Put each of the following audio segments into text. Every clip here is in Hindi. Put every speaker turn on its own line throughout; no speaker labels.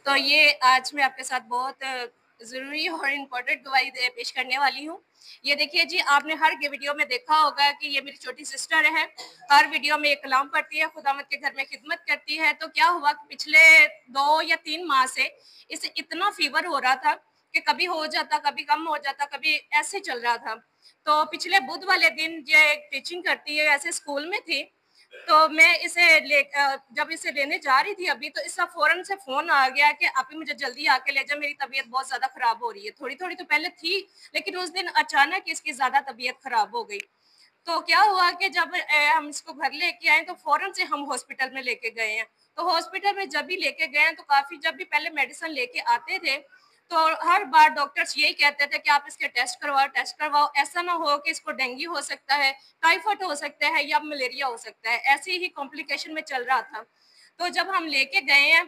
तो ये आज मैं आपके साथ बहुत ज़रूरी और इम्पोर्टेंट गवाही पेश करने वाली हूँ। ये देखिए जी, आपने हर वीडियो में देखा होगा कि ये मेरी छोटी सिस्टर है। हर वीडियो में ये कलाम पढ़ती है, खुदावंद के घर में खिदमत करती है। तो क्या हुआ कि पिछले 2 या 3 माह से इसे इतना फ़ीवर हो रहा था कि कभी हो जाता, कभी कम हो जाता, कभी ऐसे चल रहा था। तो पिछले बुध वाले दिन ये टीचिंग करती है, ऐसे स्कूल में थी। तो मैं जब इसे लेने जा रही थी अभी, तो इसका फ़ौरन से फ़ोन आ गया कि आप ही मुझे जल्दी आके ले जाओ, मेरी तबीयत बहुत ज़्यादा ख़राब हो रही है। थोड़ी-थोड़ी तो पहले थी, लेकिन उस दिन अचानक इसकी ज़्यादा तबीयत ख़राब हो गई। तो क्या हुआ कि जब हम इसको घर लेके आए, तो फ़ौरन से हम हॉस्पिटल में लेके गए हैं। तो हॉस्पिटल में जब भी लेके गए हैं, तो काफ़ी जब भी पहले मेडिसिन लेके आते थे, तो हर बार डॉक्टर्स यही कहते थे कि आप इसके टेस्ट करवाओ, टेस्ट करवाओ। ऐसा ना हो कि इसको डेंगू हो सकता है, टाइफाइड हो सकता है या मलेरिया हो सकता है। ऐसे ही कॉम्प्लिकेशन में चल रहा था। तो जब हम लेके गए हैं,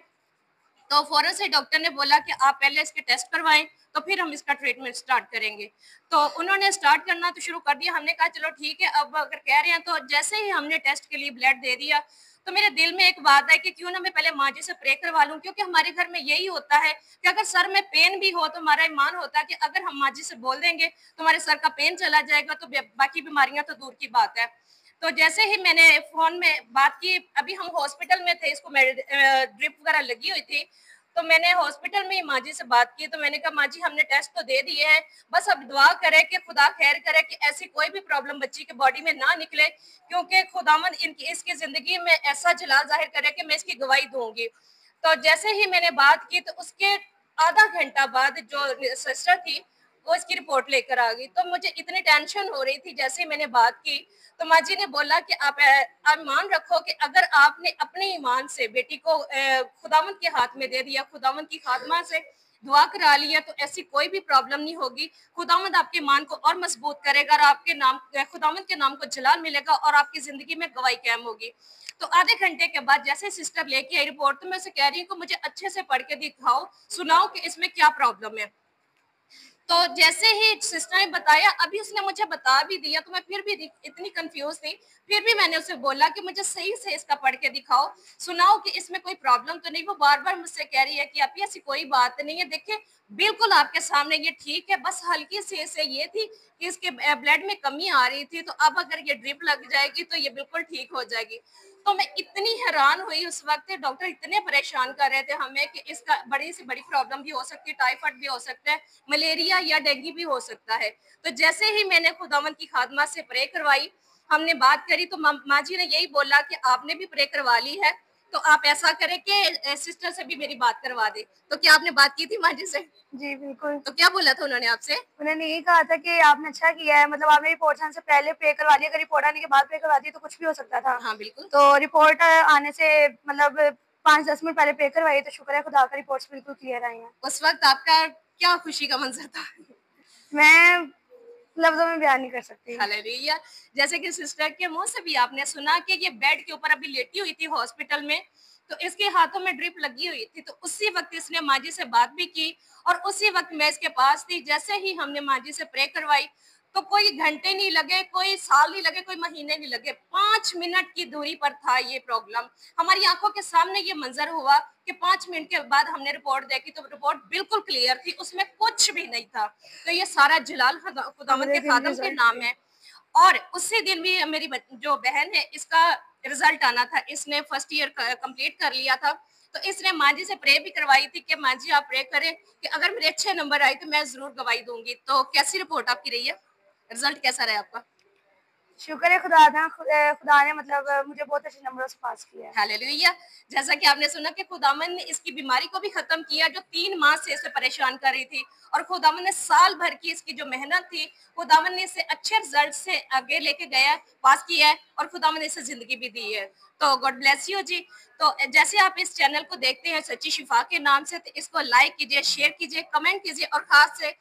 तो फ़ौरन से डॉक्टर ने बोला कि आप पहले इसके टेस्ट करवाएँ, तो फिर हम इसका ट्रीटमेंट स्टार्ट करेंगे। तो उन्होंने स्टार्ट करना तो शुरू कर दिया, हमने कहा चलो ठीक है, अब अगर कह रहे हैं तो जैसे ही हमने टेस्ट के लिए ब्लड दे दिया, तो मेरे दिल में एक बात आई कि क्यों ना मैं पहले माँ जी से प्रे करवा लूँ, क्योंकि हमारे घर में यही होता है कि अगर सर में पेन भी हो तो हमारा ईमान होता है कि अगर हम माँ जी से बोल देंगे, तो हमारे सर का पेन चला जाएगा, तो बाकी बीमारियाँ तो दूर की बात है। तो जैसे ही मैंने फ़ोन में बात की, अभी हम हॉस्पिटल में थे, इसको ड्रिप वगैरह लगी हुई थी, तो मैंने हॉस्पिटल में ही माँ जी से बात की। तो मैंने कहा माँ जी, हमने टेस्ट तो दे दिए हैं, बस अब दुआ करें कि खुदा खैर करे कि ऐसी कोई भी प्रॉब्लम बच्ची के बॉडी में ना निकले, क्योंकि खुदावंद इनकी इसकी ज़िंदगी में ऐसा जलाल ज़ाहिर करे कि मैं इसकी गवाही दूँगी। तो जैसे ही मैंने बात की, तो उसके आधा घंटा बाद जो सिस्टर थी, वो इसकी रिपोर्ट लेकर आ गई। तो मुझे इतनी टेंशन हो रही थी, जैसे ही मैंने बात की, तो माँ जी ने बोला कि आप ईमान रखो कि अगर आपने अपने ईमान से बेटी को खुदावंद के हाथ में दे दिया, खुदावंद की खादमा से दुआ करा लिया, तो ऐसी कोई भी प्रॉब्लम नहीं होगी। खुदावंद आपके ईमान को और मजबूत करेगा और आपके नाम खुदावंद के नाम को जलाल मिलेगा और आपकी ज़िंदगी में गवाही कायम होगी। तो आधे घंटे के बाद जैसे सिस्टर लेके आई रिपोर्ट, तो मैं उसे कह रही हूँ कि मुझे अच्छे से पढ़ के दिखाओ, सुनाओ कि इसमें क्या प्रॉब्लम है। तो जैसे ही सिस्टर ने बताया, अभी उसने मुझे बता भी दिया, तो मैं फिर भी इतनी कंफ्यूज थी। फिर भी मैंने उसे बोला कि मुझे सही से इसका पढ़ के दिखाओ, सुनाओ कि इसमें कोई प्रॉब्लम तो नहीं। वो बार बार मुझसे कह रही है कि आप, ऐसी कोई बात नहीं है, देखिए बिल्कुल आपके सामने ये ठीक है, बस हल्की सी इसे ये थी कि इसके ब्लड में कमी आ रही थी, तो अब अगर ये ड्रिप लग जाएगी तो ये बिल्कुल ठीक हो जाएगी। तो मैं इतनी हैरान हुई उस वक्त, डॉक्टर इतने परेशान कर रहे थे हमें कि इसका बड़ी से बड़ी प्रॉब्लम भी हो सकती है, टाइफाइड भी हो सकता है, मलेरिया या डेंगू भी हो सकता है। तो जैसे ही मैंने खुदावंद की खादमा से प्रे करवाई, हमने बात करी, तो माँ जी ने यही बोला कि आपने भी प्रे करवा ली है, तो आप ऐसा करें कि सिस्टर से भी मेरी बात करवा दे। तो क्या आपने बात की थी माँ जी से?
जी, बिल्कुल।
तो क्या बोला था उन्होंने आपसे?
उन्होंने यही कहा था कि आपने अच्छा किया है, मतलब आपने रिपोर्ट्स आने से पहले पे करवा ली, अगर रिपोर्ट आने के बाद पे करवाती तो कुछ भी हो सकता था।
हाँ, बिल्कुल।
तो रिपोर्ट आने से मतलब 5-10 मिनट पहले पे करवाई, तो शुक्र है खुदा का रिपोर्ट्स बिल्कुल क्लियर आई हैं।
उस वक्त आपका क्या खुशी का मंजर था?
मैं लफ्ज़ों में बयान नहीं कर सकती।
हालेलुया। जैसे कि सिस्टर के मुँह से भी आपने सुना कि ये बेड के ऊपर अभी लेटी हुई थी हॉस्पिटल में, तो इसके हाथों में ड्रिप लगी हुई थी। तो उसी वक़्त इसने माँ जी से बात भी की और उसी वक़्त मैं इसके पास थी। जैसे ही हमने माँ जी से प्रे करवाई, तो कोई घंटे नहीं लगे, कोई साल नहीं लगे, कोई महीने नहीं लगे, 5 मिनट की दूरी पर था ये प्रॉब्लम। हमारी आँखों के सामने ये मंज़र हुआ कि 5 मिनट के बाद हमने रिपोर्ट देखी, तो रिपोर्ट बिल्कुल क्लियर थी, उसमें कुछ भी नहीं था। तो ये सारा जलाल खुदावंद
अगले
के
दिन
खादम के
रिजल्ट
नाम
थे।
है। और उसी दिन भी मेरी जो बहन है, इसका रिजल्ट आना था, इसने फर्स्ट ईयर कंप्लीट कर लिया था। तो इसने माँ जी से प्रे भी करवाई थी कि माँ जी आप प्रे करें कि अगर मेरे अच्छे नंबर आए तो मैं जरूर गवाही दूंगी। तो कैसी रिपोर्ट आपकी रही है? रिजल्ट कैसा रहा आपका?
शुक्र है खुदा ने मतलब मुझे बहुत अच्छे नंबरों से पास किया है।
हालेलुया। जैसा कि आपने सुना कि खुदावन ने इसकी बीमारी को भी खत्म किया, जो 3 माह से इसे परेशान कर रही थी, और खुदावन ने साल भर की इसकी जो मेहनत थी, खुदावन ने इसे अच्छे रिजल्ट से आगे लेके गया, पास किया है, और खुदावन ने इसे जिंदगी भी दी है। तो गॉड ब्लेस यू जी। तो जैसे आप इस चैनल को देखते हैं सच्ची शिफा के नाम से, तो इसको लाइक कीजिए, शेयर कीजिए, कमेंट कीजिए और खास से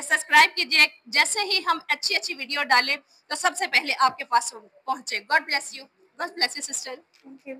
सब्सक्राइब कीजिए। जैसे ही हम अच्छी अच्छी वीडियो डालें, तो सबसे पहले आपके पास पहुंचे। God bless you. God bless you sister.
Thank you.